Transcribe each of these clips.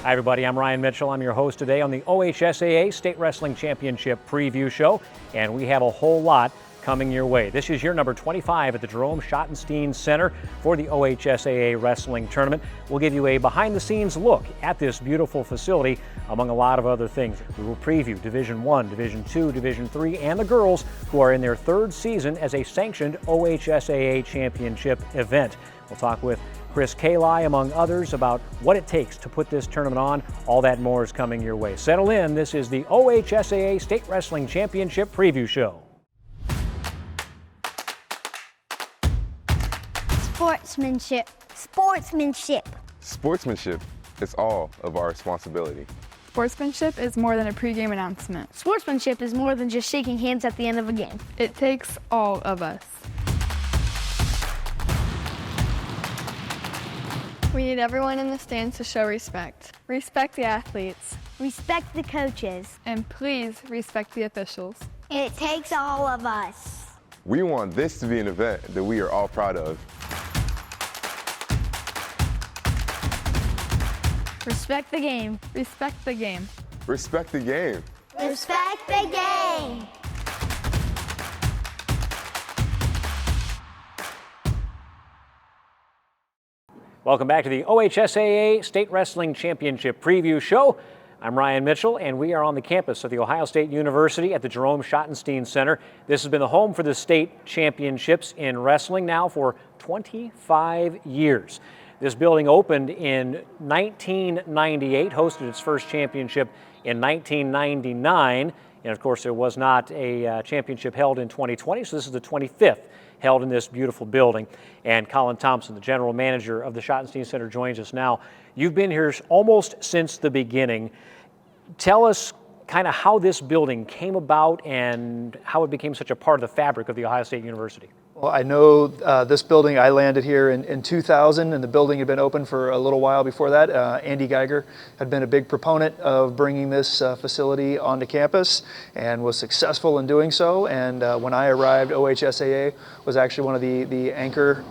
Hi everybody, I'm Ryan Mitchell. I'm your host today on the OHSAA State Wrestling Championship Preview Show, and we have a whole lot coming your way. This is year number 25 at the Jerome Schottenstein Center for the OHSAA Wrestling Tournament. We'll give you a behind-the-scenes look at this beautiful facility, among a lot of other things. We will preview Division I, Division II, Division III, and the girls who are in their third season as a sanctioned OHSAA Championship event. We'll talk with Chris Kalai, among others, about what it takes to put this tournament on. All that and more is coming your way. Settle in. This is the OHSAA State Wrestling Championship Preview Show. Sportsmanship. Sportsmanship. Sportsmanship is all of our responsibility. Sportsmanship is more than a pregame announcement. Sportsmanship is more than just shaking hands at the end of a game. It takes all of us. We need everyone in the stands to show respect. Respect the athletes. Respect the coaches. And please respect the officials. It takes all of us. We want this to be an event that we are all proud of. Respect the game. Respect the game. Respect the game. Respect the game. Welcome back to the OHSAA State Wrestling Championship Preview Show. I'm Ryan Mitchell, and we are on the campus of The Ohio State University at the Jerome Schottenstein Center. This has been the home for the state championships in wrestling now for 25 years. This building opened in 1998, hosted its first championship in 1999, and of course there was not a championship held in 2020, so this is the 25th held in this beautiful building. And Colin Thompson, the general manager of the Schottenstein Center, joins us now. You've been here almost since the beginning. Tell us kind of how this building came about and how it became such a part of the fabric of the Ohio State University. Well, I know this building, I landed here in 2000, and the building had been open for a little while before that. Andy Geiger had been a big proponent of bringing this facility onto campus and was successful in doing so. And when I arrived, OHSAA was actually one of the anchor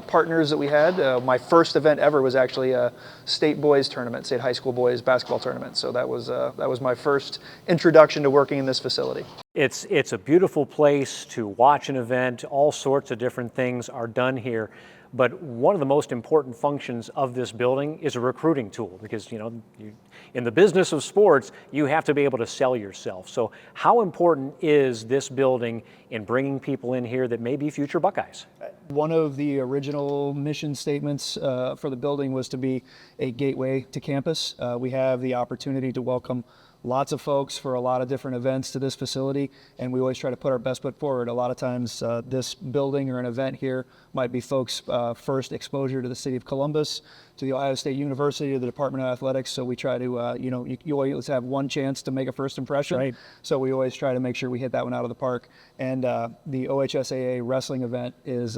partners that we had. My first event ever was actually a state boys tournament, state high school boys basketball tournament. So that was my first introduction to working in this facility. It's a beautiful place to watch an event. All sorts of different things are done here. But one of the most important functions of this building is a recruiting tool because, in the business of sports, you have to be able to sell yourself. So how important is this building in bringing people in here that may be future Buckeyes? One of the original mission statements for the building was to be a gateway to campus. We have the opportunity to welcome lots of folks for a lot of different events to this facility, and we always try to put our best foot forward. A lot of times this building or an event here might be folks' first exposure to the city of Columbus, to the Ohio State University, to the Department of Athletics. So we try to, you always have one chance to make a first impression. Right. So we always try to make sure we hit that one out of the park. And the OHSAA wrestling event is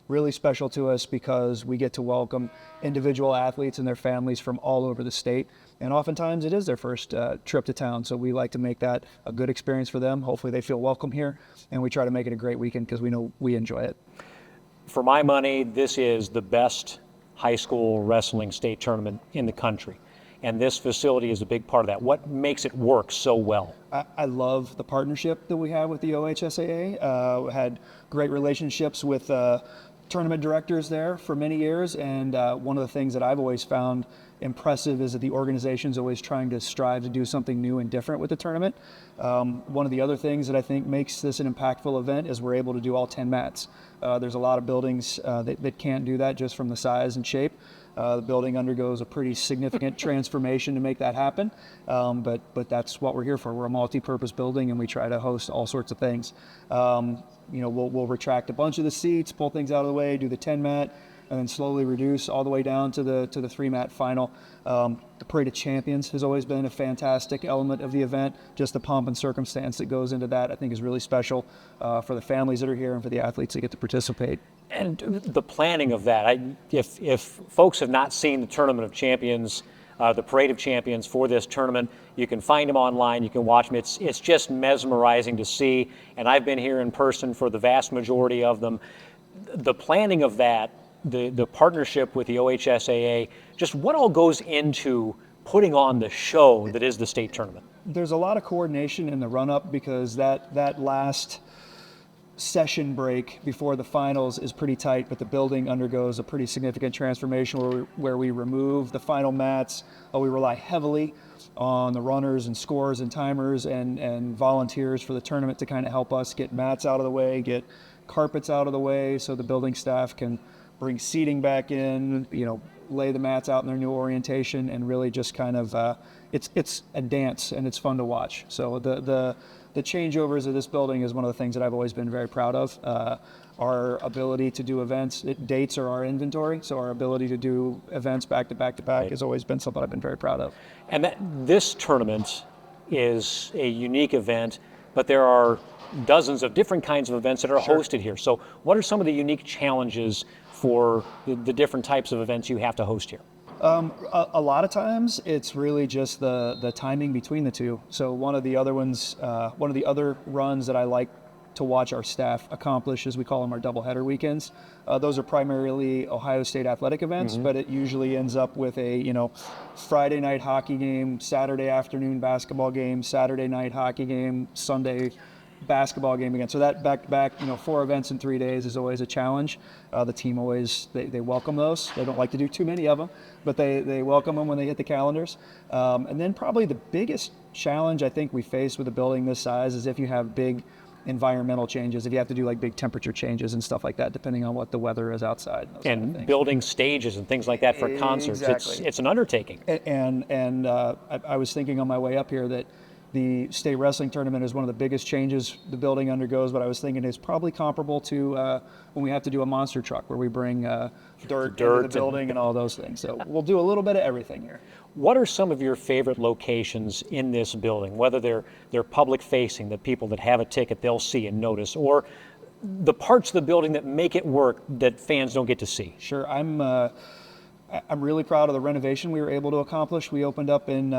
really special to us because we get to welcome individual athletes and their families from all over the state. And oftentimes it is their first trip to town. So we like to make that a good experience for them. Hopefully they feel welcome here. And we try to make it a great weekend because we know we enjoy it. For my money, this is the best high school wrestling state tournament in the country. And this facility is a big part of that. What makes it work so well? I love the partnership that we have with the OHSAA. Had great relationships with tournament directors there for many years, and one of the things that I've always found impressive is that the organization's always trying to strive to do something new and different with the tournament. One of the other things that I think makes this an impactful event is we're able to do all 10 mats. There's a lot of buildings that can't do that just from the size and shape. The building undergoes a pretty significant transformation to make that happen, but that's what we're here for. We're a multi-purpose building, and we try to host all sorts of things. We'll retract a bunch of the seats, pull things out of the way, do the 10 mat, and then slowly reduce all the way down to the 3 mat final. The Parade of Champions has always been a fantastic element of the event. Just the pomp and circumstance that goes into that, I think, is really special for the families that are here and for the athletes that get to participate. And the planning of that, if folks have not seen the Tournament of Champions, the Parade of Champions for this tournament, you can find them online, you can watch them. It's just mesmerizing to see, and I've been here in person for the vast majority of them. The planning of that, the partnership with the OHSAA, just what all goes into putting on the show that is the state tournament? There's a lot of coordination in the run-up because that last session break before the finals is pretty tight, but the building undergoes a pretty significant transformation where we remove the final mats. We rely heavily on the runners and scorers and timers and volunteers for the tournament to kind of help us get mats out of the way, get carpets out of the way, so the building staff can bring seating back in, lay the mats out in their new orientation, and really just kind of it's a dance and it's fun to watch. So the changeovers of this building is one of the things that I've always been very proud of. Our ability to do events, dates are our inventory, so our ability to do events back to back to back has always been something I've been very proud of. And this tournament is a unique event, but there are dozens of different kinds of events that are hosted here. So what are some of the unique challenges for the different types of events you have to host here? A lot of times it's really just the timing between the two. So one of the other runs that I like to watch our staff accomplish, as we call them, our doubleheader weekends. Those are primarily Ohio State athletic events, but it usually ends up with a Friday night hockey game, Saturday afternoon basketball game, Saturday night hockey game, Sunday basketball game again. So that back-to-back, 4 events in 3 days is always a challenge. The team always, they welcome those. They don't like to do too many of them, but they welcome them when they hit the calendars. And then probably the biggest challenge I think we face with a building this size is if you have big environmental changes, if you have to do like big temperature changes and stuff like that, depending on what the weather is outside. And building stages and things like that for concerts. Exactly. It's an undertaking. And I was thinking on my way up here that the state wrestling tournament is one of the biggest changes the building undergoes, but I was thinking it's probably comparable to when we have to do a monster truck where we bring dirt into the building and all those things. So we'll do a little bit of everything here. What are some of your favorite locations in this building, whether they're public facing, that people that have a ticket they'll see and notice, or the parts of the building that make it work that fans don't get to see? Sure. I'm really proud of the renovation we were able to accomplish. We opened up in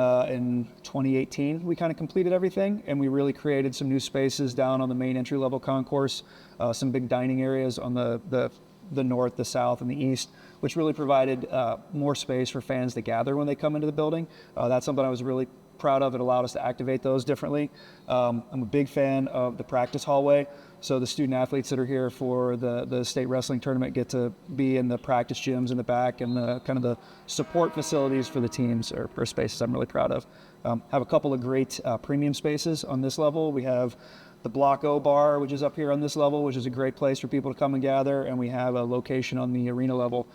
2018. We kind of completed everything, and we really created some new spaces down on the main entry-level concourse, some big dining areas on the north, the south, and the east, which really provided more space for fans to gather when they come into the building. That's something I was really proud of. It allowed us to activate those differently. I'm a big fan of the practice hallway. So the student athletes that are here for the state wrestling tournament get to be in the practice gyms in the back, and the kind of the support facilities for the teams are spaces I'm really proud of. Have a couple of great premium spaces on this level. We have the Block O bar, which is up here on this level, which is a great place for people to come and gather. And we have a location on the arena level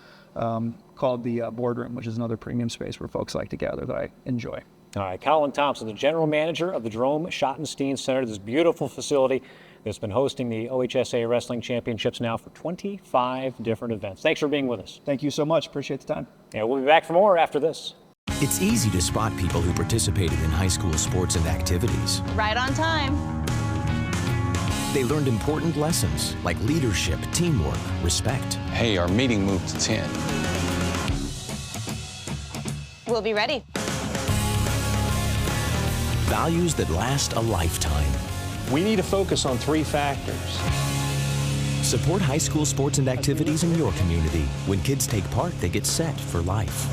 called the boardroom, which is another premium space where folks like to gather that I enjoy. All right, Colin Thompson, the general manager of the Jerome Schottenstein Center, this beautiful facility that's been hosting the OHSAA Wrestling Championships now for 25 different events. Thanks for being with us. Thank you so much. Appreciate the time. Yeah, we'll be back for more after this. It's easy to spot people who participated in high school sports and activities. Right on time. They learned important lessons like leadership, teamwork, respect. Hey, our meeting moved to 10. We'll be ready. Values that last a lifetime. We need to focus on 3 factors. Support high school sports and activities in your community. When kids take part, they get set for life.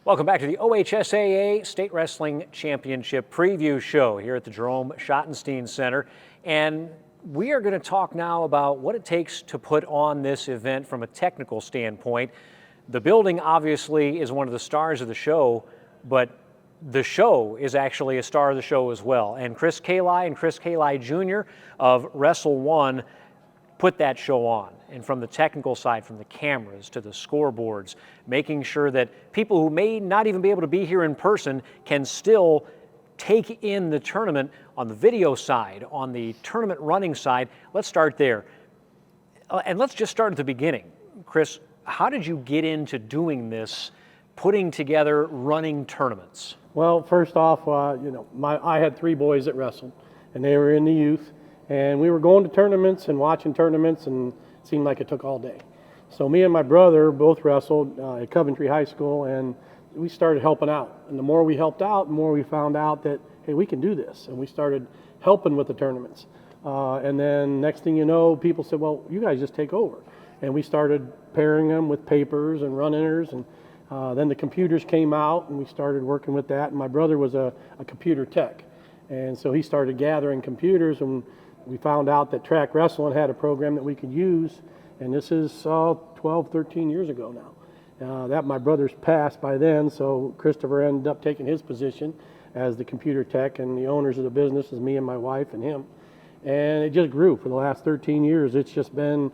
Welcome back to the OHSAA State Wrestling Championship Preview Show here at the Jerome Schottenstein Center. And we are going to talk now about what it takes to put on this event from a technical standpoint. The building obviously is one of the stars of the show, but the show is actually a star of the show as well. And Chris Kali and Chris Kali Jr. of Wrestle One put that show on. And from the technical side, from the cameras to the scoreboards, making sure that people who may not even be able to be here in person can still take in the tournament on the video side, on the tournament running side. Let's start there. And let's just start at the beginning. Chris, how did you get into doing this putting together running tournaments? Well, first off, I had 3 boys that wrestled, and they were in the youth, and we were going to tournaments and watching tournaments, and it seemed like it took all day. So me and my brother both wrestled at Coventry High School, and we started helping out. And the more we helped out, the more we found out that, hey, we can do this, and we started helping with the tournaments. And then next thing you know, people said, well, you guys just take over. And we started pairing them with papers and run-inners, and then the computers came out, and we started working with that. And my brother was a computer tech, and so he started gathering computers, and we found out that track wrestling had a program that we could use, and this is 12, 13 years ago now. That my brother's passed by then, so Christopher ended up taking his position as the computer tech, and the owners of the business is me and my wife and him. And it just grew for the last 13 years. It's just been,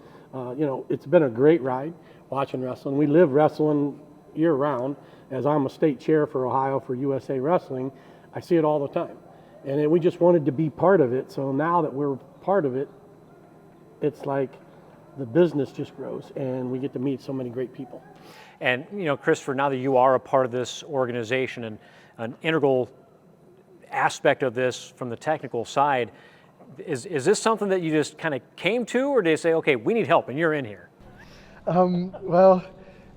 it's been a great ride watching wrestling. We live wrestling year round. As I'm a state chair for Ohio for USA Wrestling, I see it all the time. And we just wanted to be part of it. So now that we're part of it, it's like the business just grows, and we get to meet so many great people. And, Christopher, now that you are a part of this organization and an integral aspect of this from the technical side, is this something that you just kind of came to, or did you say, okay, we need help and you're in here? Well,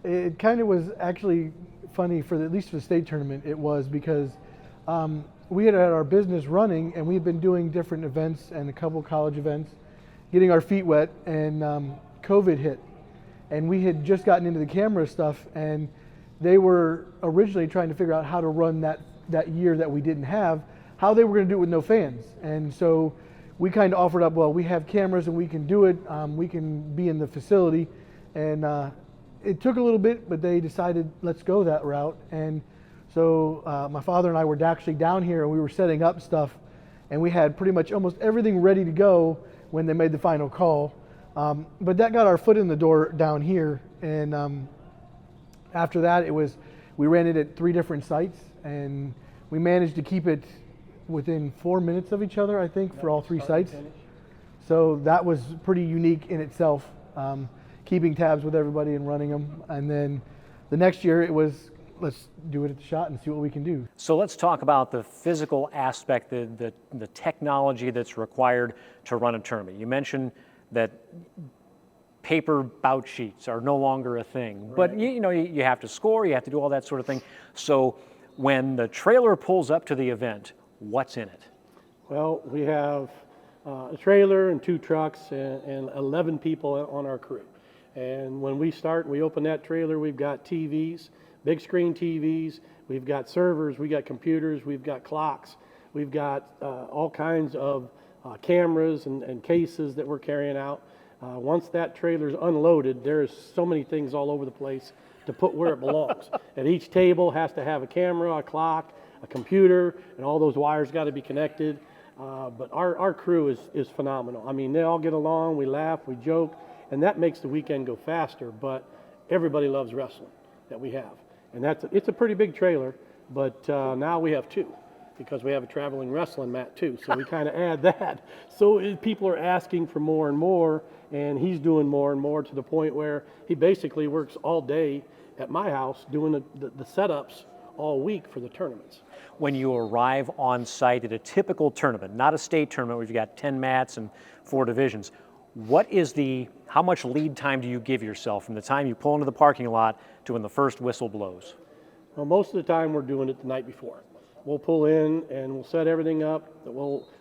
it kind of was actually funny at least for the state tournament. It was because we had our business running, and we've been doing different events and a couple college events, getting our feet wet, and COVID hit. And we had just gotten into the camera stuff, and they were originally trying to figure out how to run that year that we didn't have, how they were going to do it with no fans. And so we kind of offered up, well, we have cameras and we can do it. We can be in the facility. And it took a little bit, but they decided, let's go that route. And so my father and I were actually down here, and we were setting up stuff, and we had pretty much almost everything ready to go when they made the final call. But that got our foot in the door down here. And after that, we ran it at 3 different sites, and we managed to keep it within 4 minutes of each other, I think, for all 3 sites. So that was pretty unique in itself, keeping tabs with everybody and running them. And then the next year it was, let's do it at the shot and see what we can do. So let's talk about the physical aspect, the technology that's required to run a tournament. You mentioned that paper bout sheets are no longer a thing, right. But you have to score, you have to do all that sort of thing. So when the trailer pulls up to the event, what's in it? Well, we have a trailer and 2 trucks and 11 people on our crew. And when we start, we open that trailer, we've got TVs, big screen TVs, we've got servers, we got computers, we've got clocks, we've got all kinds of cameras and cases that we're carrying out. Once that trailer's unloaded, there's so many things all over the place to put where it belongs. And each table has to have a camera, a clock, a computer, and all those wires got to be connected. But our crew is phenomenal. I mean, they all get along, we laugh, we joke, and that makes the weekend go faster. But everybody loves wrestling that we have. And it's a pretty big trailer, but now we have 2. Because we have a traveling wrestling mat too, so we kind of add that. So people are asking for more and more, and he's doing more and more to the point where he basically works all day at my house doing the setups all week for the tournaments. When you arrive on site at a typical tournament, not a state tournament where you've got 10 mats and 4 divisions, how much lead time do you give yourself from the time you pull into the parking lot to when the first whistle blows? Well, most of the time we're doing it the night before. We'll pull in and we'll set everything up.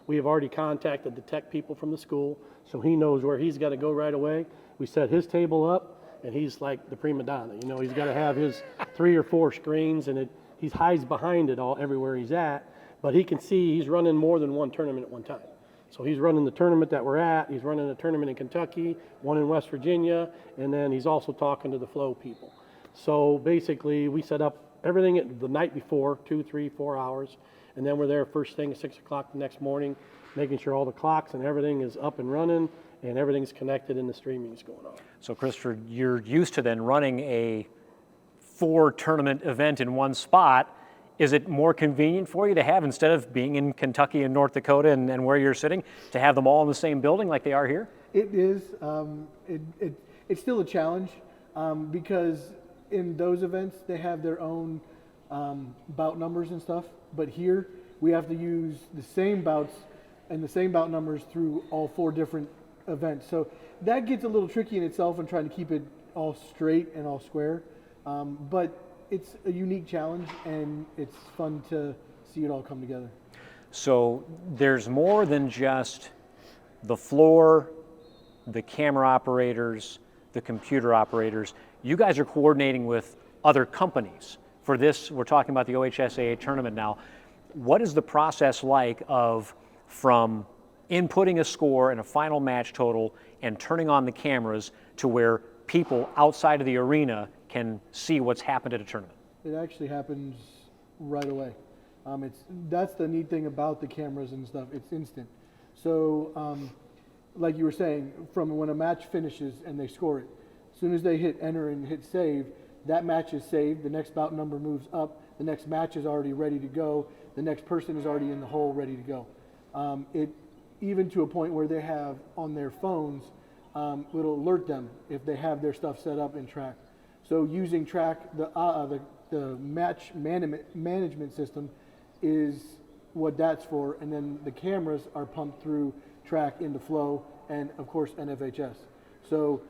We have already contacted the tech people from the school, so he knows where he's got to go right away. We set his table up, and he's like the prima donna. He's got to have his 3 or 4 screens, and he hides behind it all everywhere he's at. But he can see he's running more than 1 tournament at one time. So he's running the tournament that we're at. He's running a tournament in Kentucky, 1 in West Virginia, and then he's also talking to the flow people. So basically, we set up everything the night before, 2, 3, 4 hours, and then we're there first thing at 6 o'clock the next morning, making sure all the clocks and everything is up and running and everything's connected and the streaming is going on. So Christopher, you're used to then running a 4 tournament event in one spot. Is it more convenient for you to have, instead of being in Kentucky and North Dakota and where you're sitting, to have them all in the same building like they are here? It is. It's still a challenge because in those events, they have their own bout numbers and stuff. But here, we have to use the same bouts and the same bout numbers through all 4 different events. So that gets a little tricky in itself and trying to keep it all straight and all square. But it's a unique challenge, and it's fun to see it all come together. So there's more than just the floor, the camera operators, the computer operators. You guys are coordinating with other companies for this. We're talking about the OHSAA tournament now. What is the process like from inputting a score and a final match total and turning on the cameras to where people outside of the arena can see what's happened at a tournament? It actually happens right away. That's the neat thing about the cameras and stuff. It's instant. So, like you were saying, from when a match finishes and they score it, as soon as they hit enter and hit save, that match is saved. The next bout number moves up. The next match is already ready to go. The next person is already in the hole, ready to go. Even to a point where they have on their phones, it'll alert them if they have their stuff set up in track. So using track, the match management system is what that's for, and then the cameras are pumped through track into flow, and of course NFHS. So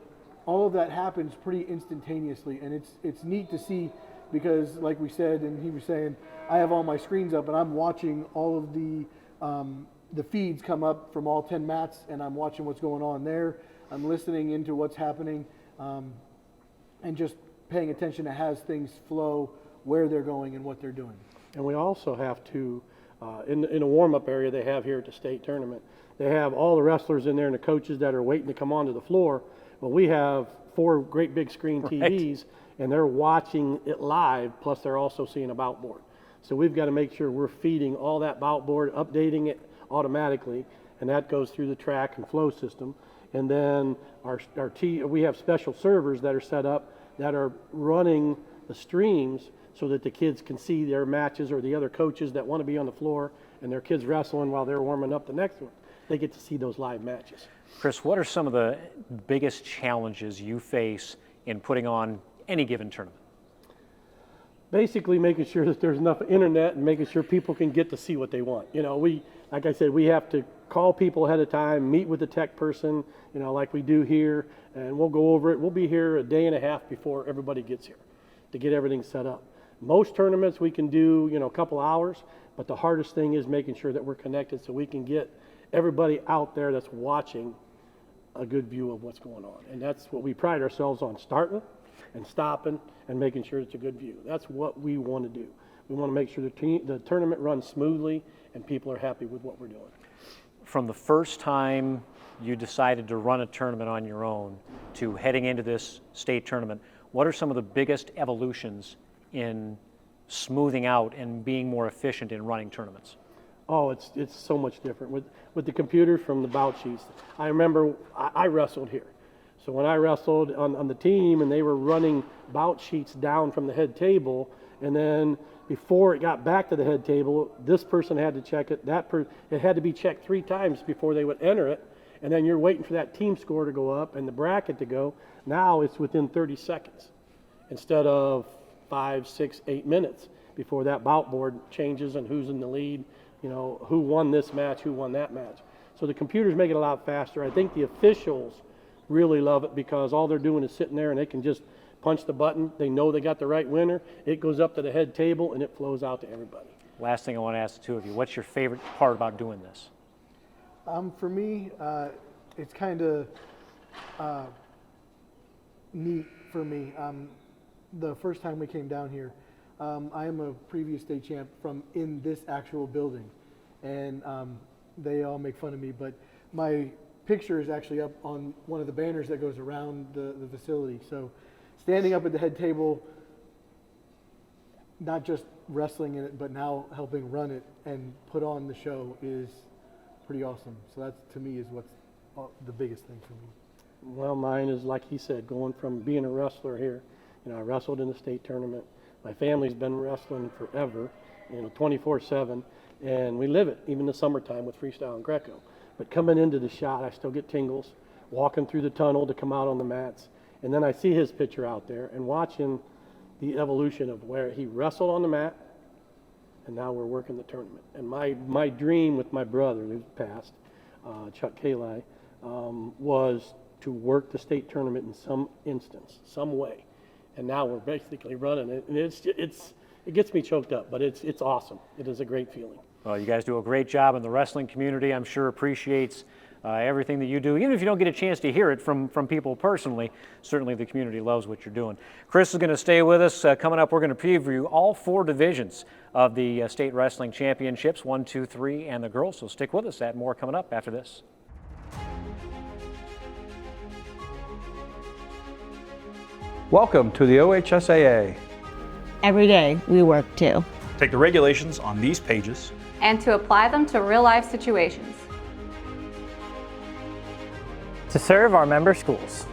all of that happens pretty instantaneously, and it's neat to see, because like we said, and he was saying, I have all my screens up and I'm watching all of the feeds come up from all 10 mats, and I'm watching what's going on there. I'm listening into what's happening, and just paying attention to as things flow, where they're going and what they're doing. And we also have to, in a warm-up area they have here at the state tournament, they have all the wrestlers in there and the coaches that are waiting to come onto the floor. But we have 4 great big screen TVs, and they're watching it live, plus they're also seeing a bout board. So we've got to make sure we're feeding all that bout board, updating it automatically, and that goes through the track and flow system. And then we have special servers that are set up that are running the streams so that the kids can see their matches, or the other coaches that want to be on the floor and their kids wrestling while they're warming up the next one. They get to see those live matches. Chris, what are some of the biggest challenges you face in putting on any given tournament? Basically making sure that there's enough internet and making sure people can get to see what they want. You know, like I said, we have to call people ahead of time, meet with the tech person, you know, like we do here, and we'll go over it. We'll be here a day and a half before everybody gets here to get everything set up. Most tournaments we can do, you know, a couple hours, but the hardest thing is making sure that we're connected so we can get everybody out there that's watching a good view of what's going on. And that's what we pride ourselves on, starting and stopping and making sure it's a good view. That's what we want to do. We want to make sure the tournament runs smoothly and people are happy with what we're doing. From the first time you decided to run a tournament on your own to heading into this state tournament, what are some of the biggest evolutions in smoothing out and being more efficient in running tournaments? Oh, it's so much different. With the computers from the bout sheets, I remember I wrestled here. So when I wrestled on the team and they were running bout sheets down from the head table, and then before it got back to the head table, this person had to check it. It had to be checked 3 times before they would enter it. And then you're waiting for that team score to go up and the bracket to go. Now it's within 30 seconds instead of 5, 6, 8 minutes before that bout board changes and who's in the lead, you know, who won this match, who won that match. So the computers make it a lot faster. I think the officials really love it because all they're doing is sitting there and they can just punch the button. They know they got the right winner. It goes up to the head table and it flows out to everybody. Last thing I want to ask the two of you, what's your favorite part about doing this? For me, it's kind of neat for me. The first time we came down here, I am a previous state champ from in this actual building, and they all make fun of me, but my picture is actually up on one of the banners that goes around the facility. So standing up at the head table, not just wrestling in it, but now helping run it and put on the show is pretty awesome. So that, to me, is what's the biggest thing for me. Well, mine is, like he said, going from being a wrestler here. You know, I wrestled in the state tournament. My family's been wrestling forever, you know, 24/7, and we live it, even in the summertime with freestyle and Greco. But coming into the shot, I still get tingles, walking through the tunnel to come out on the mats, and then I see his picture out there and watching the evolution of where he wrestled on the mat, and now we're working the tournament. And my dream with my brother, who's passed, Chuck Kali, was to work the state tournament in some instance, some way. And now we're basically running it, and it gets me choked up, but it's awesome. It is a great feeling. Well, you guys do a great job, and the wrestling community, I'm sure, appreciates everything that you do. Even if you don't get a chance to hear it from people personally, certainly the community loves what you're doing. Chris is going to stay with us. Coming up, we're going to preview all 4 divisions of the state wrestling championships, 1, 2, 3, and the girls. So stick with us. That more coming up after this. Welcome to the OHSAA. Every day we work too. Take the regulations on these pages And to apply them to real-life situations. To serve our member schools.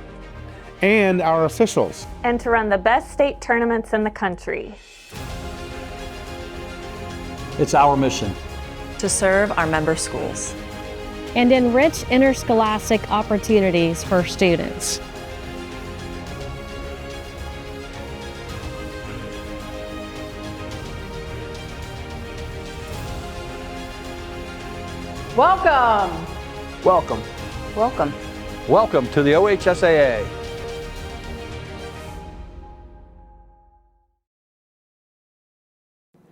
And our officials. And to run the best state tournaments in the country. It's our mission. To serve our member schools. And enrich interscholastic opportunities for students. Welcome! Welcome. Welcome. Welcome to the OHSAA.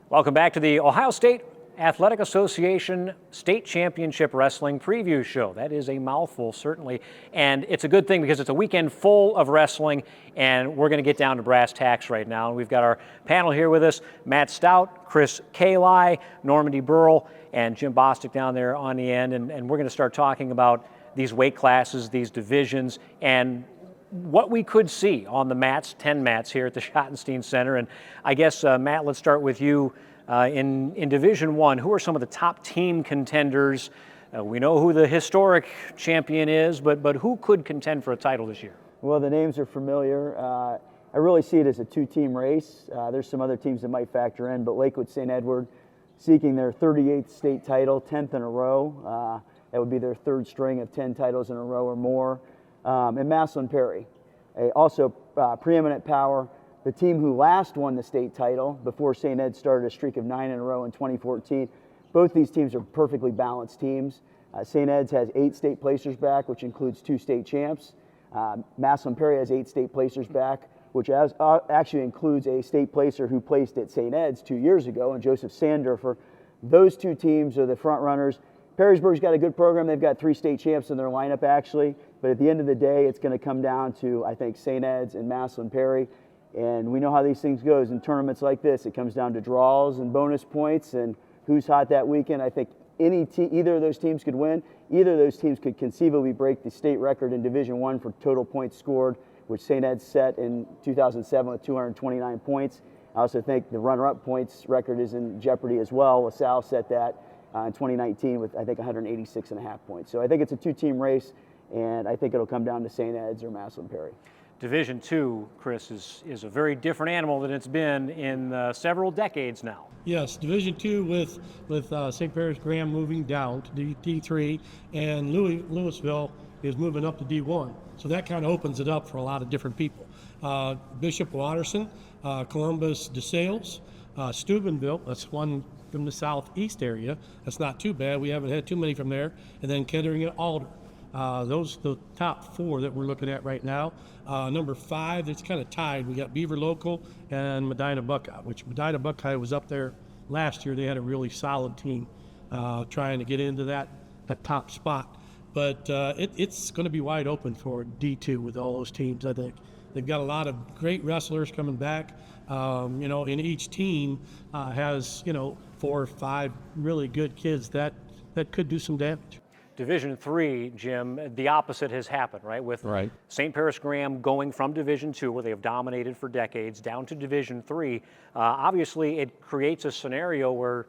Welcome back to the Ohio State Athletic Association State Championship Wrestling Preview Show. That is a mouthful, certainly, and it's a good thing because it's a weekend full of wrestling, and we're going to get down to brass tacks right now. And we've got our panel here with us: Matt Stout, Chris Kali, Normandy Burrell, and Jim Bostic down there on the end, and we're going to start talking about these weight classes, these divisions, and what we could see on the mats, 10 mats here at the Schottenstein Center. And I guess, Matt, let's start with you. In Division I, who are some of the top team contenders? We know who the historic champion is, but who could contend for a title this year? Well, the names are familiar. I really see it as a 2-team race. There's some other teams that might factor in, but Lakewood St. Edward seeking their 38th state title, 10th in a row. That would be their 3rd string of 10 titles in a row or more. And Massillon Perry, also preeminent power. The team who last won the state title before St. Ed started a streak of 9 in a row in 2014. Both these teams are perfectly balanced teams. St. Ed's has 8 state placers back, which includes 2 state champs. Massillon Perry has 8 state placers back, which actually includes a state placer who placed at St. Ed's 2 years ago, and Joseph Sandurfer. Those 2 teams are the front runners. Perrysburg's got a good program. They've got 3 state champs in their lineup, actually. But at the end of the day, it's going to come down to, I think, St. Ed's and Massillon Perry. And we know how these things goes in tournaments like this. It comes down to draws and bonus points and who's hot that weekend. I think either of those teams could win. Either of those teams could conceivably break the state record in Division I for total points scored, which St. Ed set in 2007 with 229 points. I also think the runner-up points record is in jeopardy as well. LaSalle set that in 2019 with, I think, 186.5 points. So I think it's a 2-team race, and I think it'll come down to St. Ed's or Massillon Perry. Division II, Chris, is a very different animal than it's been in several decades now. Yes, Division II with St. Paris Graham moving down to D3, and Louisville is moving up to D1. So that kind of opens it up for a lot of different people. Bishop Watterson, Columbus DeSales, Steubenville, that's one from the southeast area. That's not too bad. We haven't had too many from there. And then Kettering and Alder. Those are the top 4 that we're looking at right now. Number 5, it's kind of tied. We got Beaver Local and Medina Buckeye, which Medina Buckeye was up there last year. They had a really solid team trying to get into that top spot. But it's going to be wide open for D2 with all those teams, I think. They've got a lot of great wrestlers coming back. And each team has, 4 or 5 really good kids that could do some damage. Division III, Jim, the opposite has happened, right? With St. Paris Graham going from Division II, where they have dominated for decades, down to Division III. Obviously, it creates a scenario where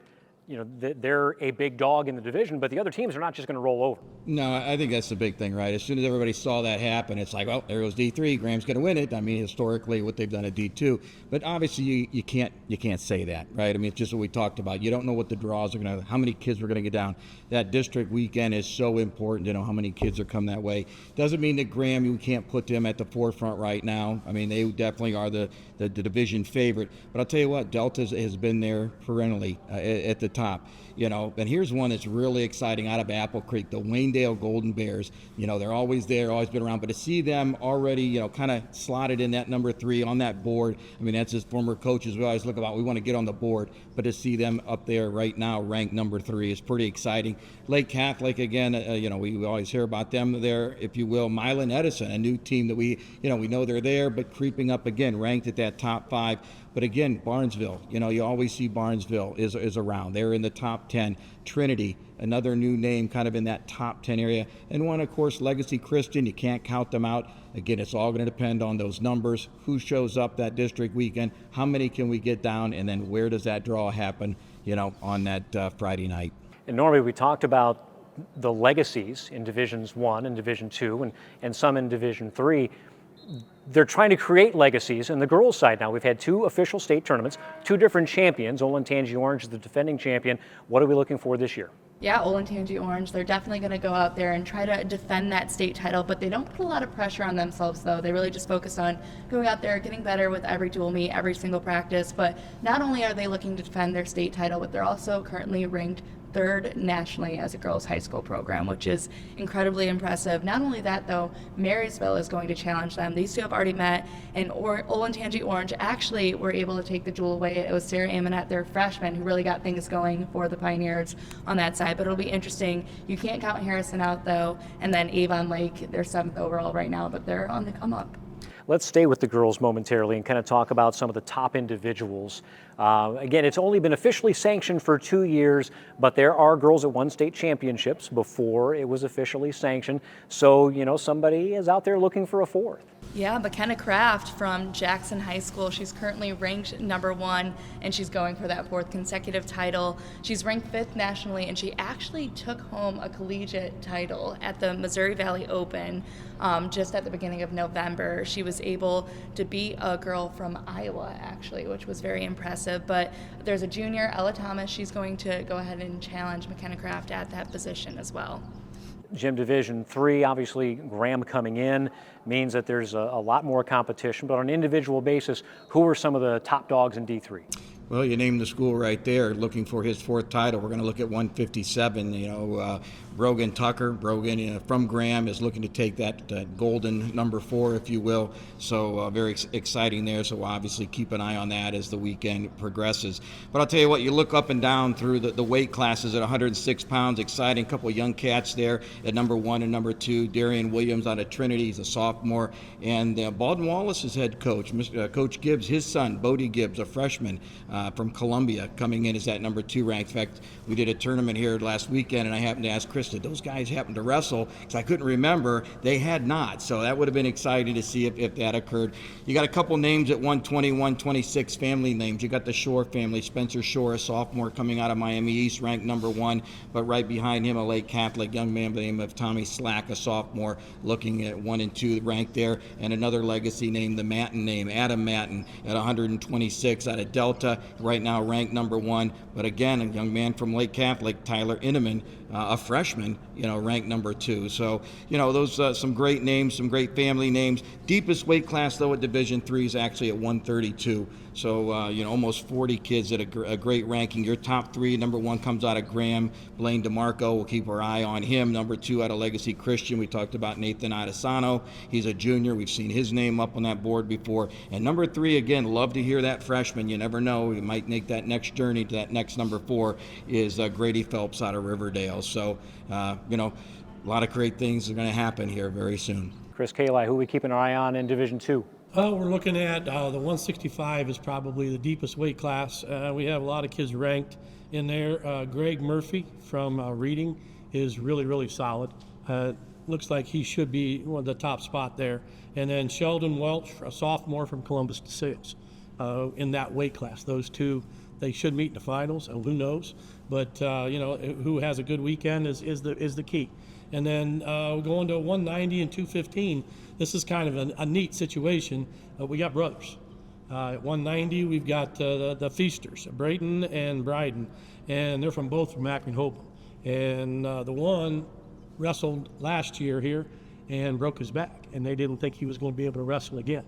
they're a big dog in the division, but the other teams are not just going to roll over. No, I think that's the big thing, right? As soon as everybody saw that happen, it's like, well, there goes D3. Graham's going to win it. I mean, historically, what they've done at D2, but obviously you can't say that, right? I mean, it's just what we talked about. You don't know what the draws are going to, how many kids we're going to get down. That district weekend is so important to know how many kids are coming that way. Doesn't mean that Graham, you can't put them at the forefront right now. I mean, they definitely are the division favorite. But I'll tell you what, Delta has been there perennially at the top. And here's one that's really exciting out of Apple Creek, the Waynedale Golden Bears. They're always there, always been around, but to see them already, kind of slotted in that number 3 on that board, I mean, that's his former coaches. We always look about, we want to get on the board, but to see them up there right now, ranked number 3, is pretty exciting. Lake Catholic, again, we always hear about them there, if you will. Milan Edison, a new team that we know they're there, but creeping up again, ranked at that top 5. But again, Barnesville, you always see Barnesville is around. They're in the top 10. Trinity, another new name kind of in that top 10 area. And one, of course, Legacy Christian, you can't count them out. Again, it's all going to depend on those numbers, who shows up that district weekend, how many can we get down, and then where does that draw happen, on that Friday night. And normally we talked about the legacies in Divisions 1 and Division 2 and some in Division 3. They're trying to create legacies in the girls' side now. We've had 2 official state tournaments, 2 different champions. Olentangy Orange is the defending champion. What are we looking for this year? Yeah, Olentangy Orange, they're definitely going to go out there and try to defend that state title, but they don't put a lot of pressure on themselves, though. They really just focus on going out there, getting better with every dual meet, every single practice. But not only are they looking to defend their state title, but they're also currently ranked 3rd nationally as a girls' high school program, which is incredibly impressive. Not only that, though, Marysville is going to challenge them. These 2 have already met, and Olentangy Orange actually were able to take the jewel away. It was Sarah Amonette, their freshman, who really got things going for the Pioneers on that side. But it'll be interesting. You can't count Harrison out, though, and then Avon Lake, they're 7th overall right now, but they're on the come up. Let's stay with the girls momentarily and kind of talk about some of the top individuals. Again, it's only been officially sanctioned for 2 years, but there are girls that won state championships before it was officially sanctioned. So, somebody is out there looking for a 4th. Yeah, McKenna Kraft from Jackson High School. She's currently ranked number 1, and she's going for that 4th consecutive title. She's ranked 5th nationally, and she actually took home a collegiate title at the Missouri Valley Open just at the beginning of November. She was able to beat a girl from Iowa, actually, which was very impressive. But there's a junior, Ella Thomas. She's going to go ahead and challenge McKenna Kraft at that position as well. Jim, Division 3, obviously Graham coming in means that there's a lot more competition, but on an individual basis, who are some of the top dogs in D3? Well, you named the school right there, looking for his 4th title. We're going to look at 157. Brogan Tucker, from Graham, is looking to take that golden number 4, if you will. So very exciting there. So we'll obviously keep an eye on that as the weekend progresses. But I'll tell you what, you look up and down through the weight classes at 106 pounds. Exciting, couple of young cats there at number 1 and number 2. Darian Williams out of Trinity, he's a sophomore. And Baldwin Wallace's head coach, Coach Gibbs, his son, Bodie Gibbs, a freshman from Columbia, coming in as that number 2 ranked. In fact, we did a tournament here last weekend, and I happened to ask Chris, did those guys happen to wrestle? Because I couldn't remember. They had not. So that would have been exciting to see if that occurred. You got a couple names at 120, 126, family names. You got the Shore family, Spencer Shore, a sophomore coming out of Miami East, ranked number 1. But right behind him, a Lake Catholic young man by the name of Tommy Slack, a sophomore, looking at 1 and 2 ranked there. And another legacy name, the Matten name, Adam Matten, at 126 out of Delta, right now ranked number 1. But again, a young man from Lake Catholic, Tyler Inneman, a freshman, ranked number 2. So, those some great names, some great family names. Deepest weight class, though, at Division 3 is actually at 132. So, almost 40 kids at a great ranking. Your top 3, number 1 comes out of Graham, Blaine DeMarco. We'll keep our eye on him. Number 2 out of Legacy Christian. We talked about Nathan Adesano. He's a junior. We've seen his name up on that board before. And number 3, again, love to hear that freshman. You never know. He might make that next journey to that next number 4 is Grady Phelps out of Riverdale. So, a lot of great things are going to happen here very soon. Chris Kali, who are we keeping our eye on in Division 2? We're looking at the 165 is probably the deepest weight class. We have a lot of kids ranked in there. Greg Murphy from Reading is really, really solid. Looks like he should be one of the top spot there. And then Sheldon Welch, a sophomore from Columbus 6, in that weight class. Those 2, they should meet in the finals, and who knows. but who has a good weekend is the key. And then going to 190 and 215, this is kind of a neat situation. We got brothers. At 190, we've got the Feasters, Brayton and Bryden, and they're both from Akron-Hoban. And the one wrestled last year here and broke his back, and they didn't think he was going to be able to wrestle again.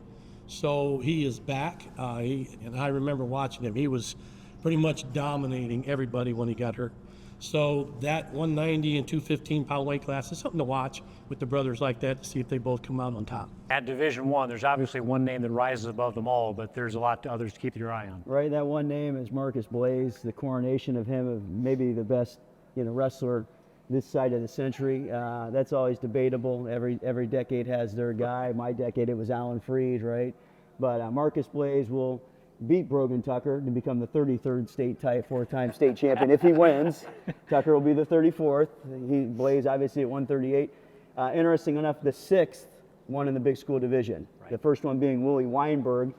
So he is back, and I remember watching him. He was pretty much dominating everybody when he got hurt. So that 190 and 215 pound weight class is something to watch with the brothers like that to see if they both come out on top. At Division I, there's obviously one name that rises above them all, but there's a lot to others to keep your eye on. Right, that one name is Marcus Blaze, the coronation of him of maybe the best wrestler this side of the century. That's always debatable. Every decade has their guy. My decade, it was Alan Freed, right? But Marcus Blaze will beat Brogan Tucker to become the 33rd four-time state champion. If he wins, Tucker will be the 34th. Blaze obviously at 138. Interesting enough, the 6th one in the big school division. Right. The first one being Willie Weinberg,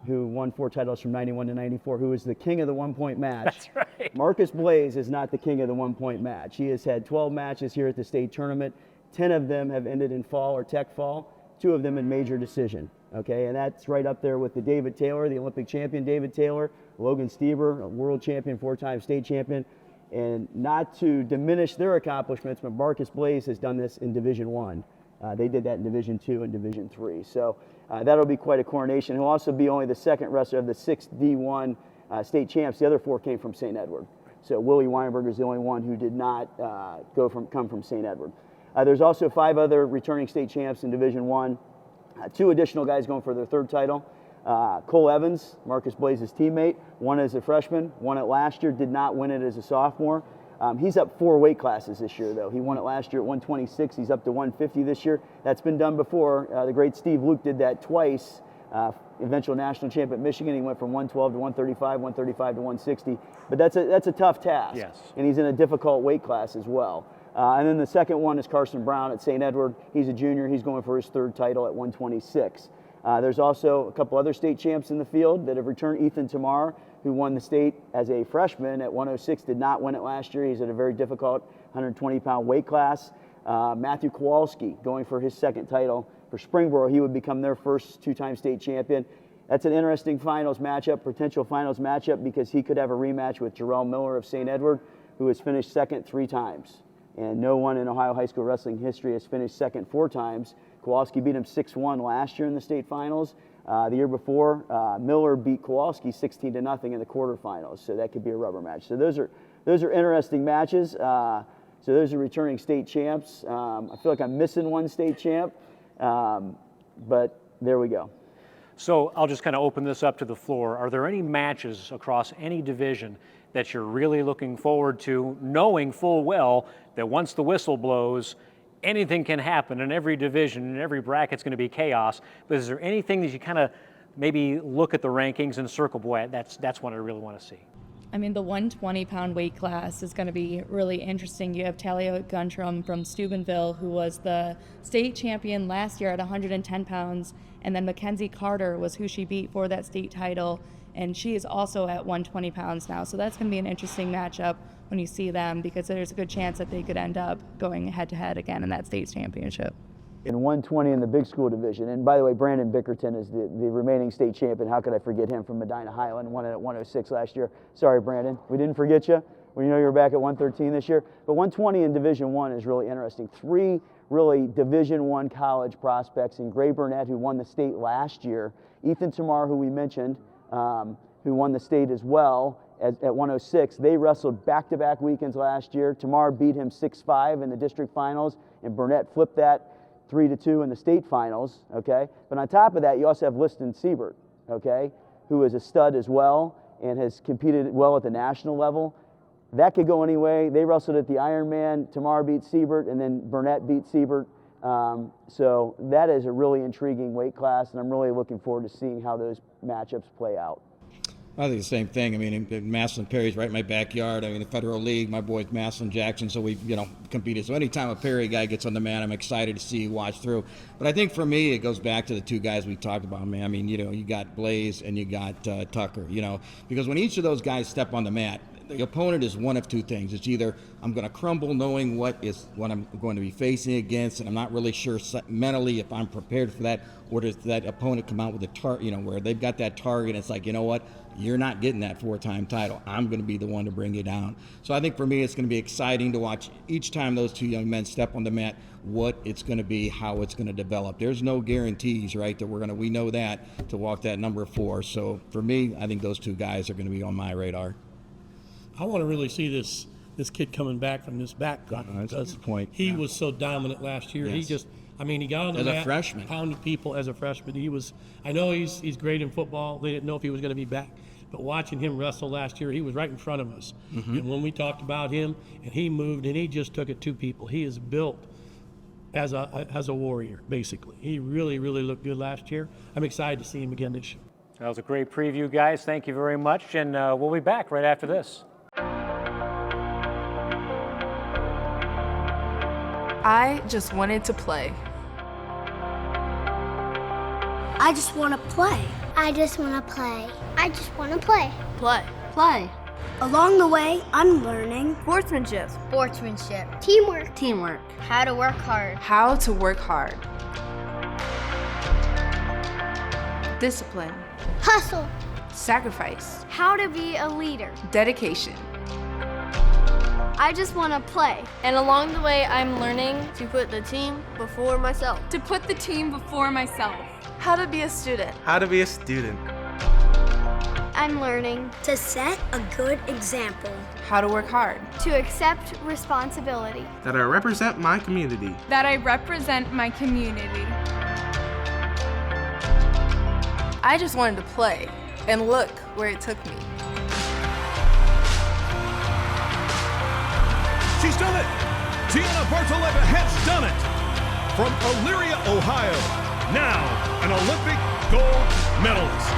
who won 4 titles from 91 to 94, who is the king of the one-point match. That's right. Marcus Blaze is not the king of the one-point match. He has had 12 matches here at the state tournament. 10 of them have ended in fall or tech fall, 2 of them in major decision. Okay, and that's right up there with the David Taylor, the Olympic champion David Taylor, Logan Stieber, a world champion, 4-time state champion. And not to diminish their accomplishments, but Marcus Blaze has done this in Division I. They did that in Division II and Division III. So that'll be quite a coronation. He'll also be only the second wrestler of the 6 D1 state champs. The other 4 came from St. Edward. So Willie Weinberg is the only one who did not come from St. Edward. There's also 5 other returning state champs in Division I. 2 additional guys going for their 3rd title. Cole Evans, Marcus Blaze's teammate, won as a freshman, won it last year, did not win it as a sophomore. He's up 4 weight classes this year, though. He won it last year at 126. He's up to 150 this year. That's been done before. The great Steve Luke did that twice. Eventual national champ at Michigan. He went from 112 to 135, 135 to 160. But that's a tough task. Yes. And he's in a difficult weight class as well. And then the second one is Carson Brown at St. Edward. He's a junior. He's going for his 3rd title at 126. There's also a couple other state champs in the field that have returned. Ethan Tamar, who won the state as a freshman at 106, did not win it last year. He's at a very difficult 120-pound weight class. Matthew Kowalski going for his 2nd title for Springboro. He would become their first 2-time state champion. That's an interesting finals matchup, potential finals matchup, because he could have a rematch with Jarrell Miller of St. Edward, who has finished 2nd 3 times. And no one in Ohio high school wrestling history has finished 2nd 4 times. Kowalski beat him 6-1 last year in the state finals. The year before, Miller beat Kowalski 16-0 in the quarterfinals. So that could be a rubber match. So those are interesting matches. So those are returning state champs. I feel like I'm missing one state champ, but there we go. So I'll just kind of open this up to the floor. Are there any matches across any division that you're really looking forward to, knowing full well that once the whistle blows, anything can happen in every division, and every bracket's going to be chaos? But is there anything that you kind of maybe look at the rankings and circle, boy, that's what I really want to see? I mean, the 120-pound weight class is going to be really interesting. You have Talia Guntram from Steubenville, who was the state champion last year at 110 pounds, and then Mackenzie Carter was who she beat for that state title, and she is also at 120 pounds now. So that's going to be an interesting matchup when you see them, because there's a good chance that they could end up going head-to-head again in that state championship. In 120 in the big school division. And by the way, Brandon Bickerton is the remaining state champion. How could I forget him from Medina Highland? Won it at 106 last year. Sorry, Brandon. We didn't forget you. We know you're back at 113 this year. But 120 in Division I is really interesting. 3 really Division I college prospects in Gray Burnett, who won the state last year. Ethan Tamar, who we mentioned, who won the state as well at 106. They wrestled back-to-back weekends last year. Tamar beat him 6-5 in the district finals, and Burnett flipped that 3-2 in the state finals, okay? But on top of that, you also have Liston Siebert, okay, who is a stud as well and has competed well at the national level. That could go any way. They wrestled at the Ironman. Tamar beat Siebert, and then Burnett beat Siebert. So that is a really intriguing weight class, and I'm really looking forward to seeing how those matchups play out. I think the same thing. I mean, Maslin Perry's right in my backyard. I mean, the Federal League, my boy's Maslin Jackson, so we, competed. So anytime a Perry guy gets on the mat, I'm excited to see watch through. But I think for me, it goes back to the 2 guys we talked about, man. I mean, you got Blaze and you got Tucker, because when each of those guys step on the mat, the opponent is one of two things. It's either I'm going to crumble knowing what I'm going to be facing against, and I'm not really sure mentally if I'm prepared for that, or does that opponent come out with a target, where they've got that target, and it's like, you know what, you're not getting that 4-time title. I'm going to be the one to bring you down. So I think for me, it's going to be exciting to watch each time those two young men step on the mat, what it's going to be, how it's going to develop. There's no guarantees, right, that we know that to walk that number 4. So for me, I think those two guys are going to be on my radar. I want to really see this kid coming back from this back problem. That's the point. He was so dominant last year. Yes. He got on the as mat, a freshman, pounded people as a freshman. I know he's great in football. They didn't know if he was going to be back, but watching him wrestle last year, he was right in front of us. Mm-hmm. And when we talked about him, and he moved, and he just took it to people. He is built as a warrior, basically. He really, really looked good last year. I'm excited to see him again this year. That was a great preview, guys. Thank you very much, and we'll be back right after this. I just wanted to play. I just want to play. I just want to play. I just want to play. Play. Play. Along the way, I'm learning Sportsmanship. Sportsmanship. Teamwork. Teamwork. How to work hard. How to work hard. Discipline. Hustle. Sacrifice. How to be a leader. Dedication. I just want to play. And along the way, I'm learning to put the team before myself. To put the team before myself. How to be a student. How to be a student. I'm learning to set a good example. How to work hard. To accept responsibility. That I represent my community. That I represent my community. I just wanted to play, and look where it took me. She's done it! Tiana Bartoletta has done it! From Elyria, Ohio, now an Olympic gold medalist.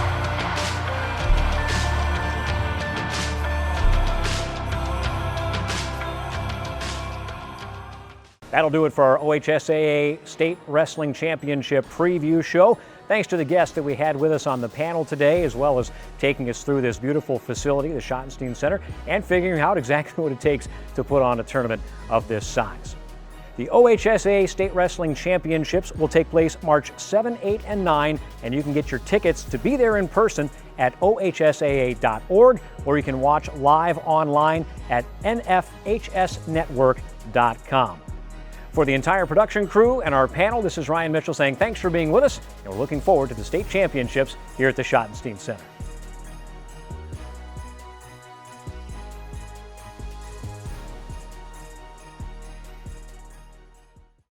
That'll do it for our OHSAA State Wrestling Championship preview show. Thanks to the guests that we had with us on the panel today, as well as taking us through this beautiful facility, the Schottenstein Center, and figuring out exactly what it takes to put on a tournament of this size. The OHSAA State Wrestling Championships will take place March 7, 8, and 9, and you can get your tickets to be there in person at ohsaa.org, or you can watch live online at nfhsnetwork.com. For the entire production crew and our panel, this is Ryan Mitchell saying thanks for being with us, and we're looking forward to the state championships here at the Schottenstein Center.